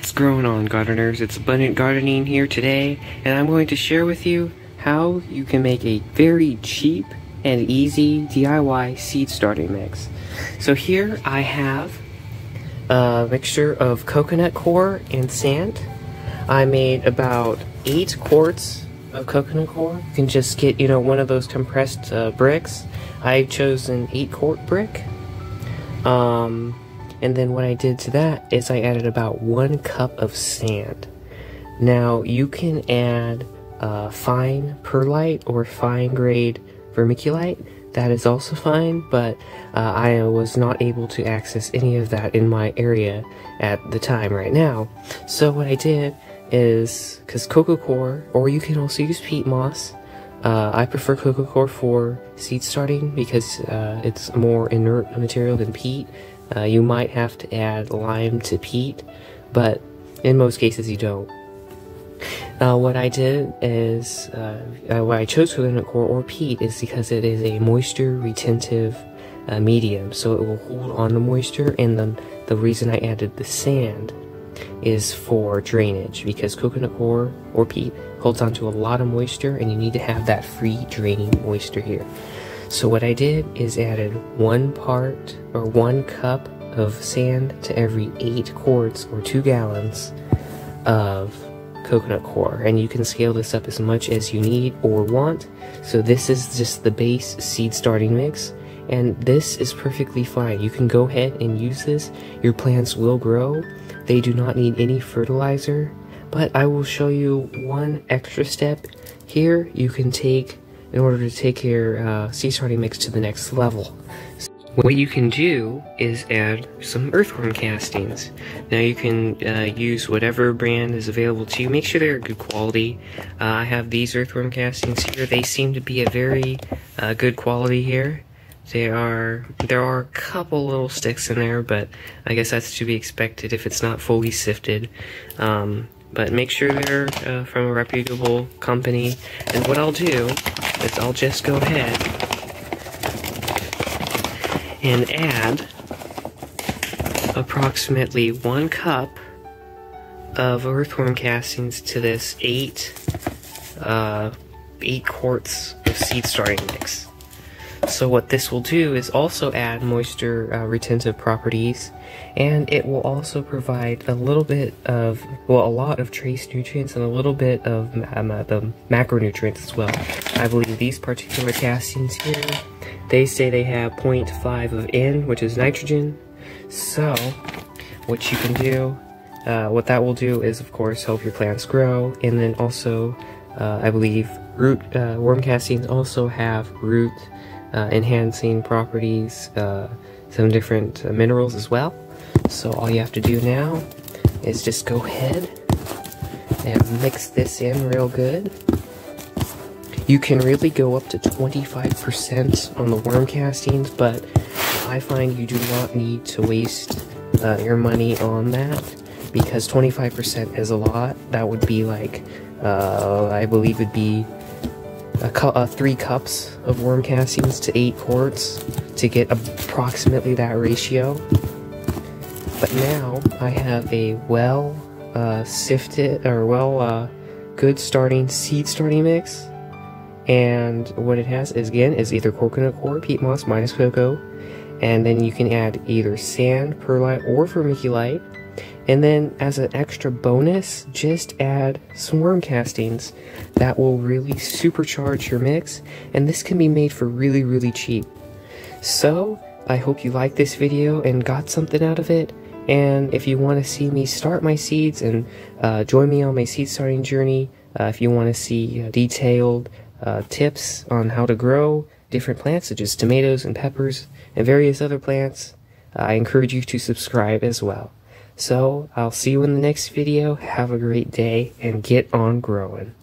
What's going on, gardeners? It's Abundant Gardening here today, and I'm going to share with you how you can make a very cheap and easy DIY seed starting mix. So here I have a mixture of coconut coir and sand. I made about 8 quarts of coconut coir. You can just get, one of those compressed bricks. I chose an 8-quart brick. And then what I did to that is I added about 1 cup of sand. Now you can add fine perlite or fine grade vermiculite. That is also fine, but I was not able to access any of that in my area at the time right now. So what I did is, because coco coir, or you can also use peat moss, I prefer coco coir for seed starting because it's more inert material than peat. You might have to add lime to peat, but in most cases you don't. What I did is, why I chose coconut coir or peat is because it is a moisture retentive medium, so it will hold on to moisture, and then the reason I added the sand is for drainage, because coconut coir or peat holds on to a lot of moisture and you need to have that free draining moisture here. So what I did is added 1 cup of sand to every 8 quarts or 2 gallons of coconut coir, and you can scale this up as much as you need or want. So this is just the base seed starting mix, and this is perfectly fine. You can go ahead and use this. Your plants will grow. They do not need any fertilizer, but I will show you one extra step here you can take in order to take your seed starting mix to the next level. So what you can do is add some earthworm castings. Now you can use whatever brand is available to you. Make sure they're good quality. I have these earthworm castings here. They seem to be a very good quality here. There are a couple little sticks in there, but I guess that's to be expected if it's not fully sifted. But make sure they're from a reputable company. And what I'll do is I'll just go ahead and add approximately 1 cup of earthworm castings to this 8 quarts of seed starting mix. So what this will do is also add moisture retentive properties, and it will also provide a little bit of, well, a lot of trace nutrients and a little bit of the macronutrients as well. I believe these particular castings here, they say they have 0.5 of N, which is nitrogen. So what you can do, what that will do is, of course, help your plants grow, and then also I believe root worm castings also have root enhancing properties, some different minerals as well. So all you have to do now is just go ahead and mix this in real good. You can really go up to 25% on the worm castings, but I find you do not need to waste your money on that, because 25% is a lot. That would be like, I believe would be 3 cups of worm castings to 8 quarts to get approximately that ratio. But now I have a sifted or good seed starting mix, and what it has is, again, is either coconut coir, peat moss minus cocoa, and then you can add either sand, perlite, or vermiculite. And then as an extra bonus, just add some worm castings. That will really supercharge your mix, and this can be made for really, really cheap. So I hope you liked this video and got something out of it. And if you want to see me start my seeds and join me on my seed starting journey, if you want to see detailed tips on how to grow different plants such as tomatoes and peppers and various other plants, I encourage you to subscribe as well. So, I'll see you in the next video. Have a great day, and get on growing.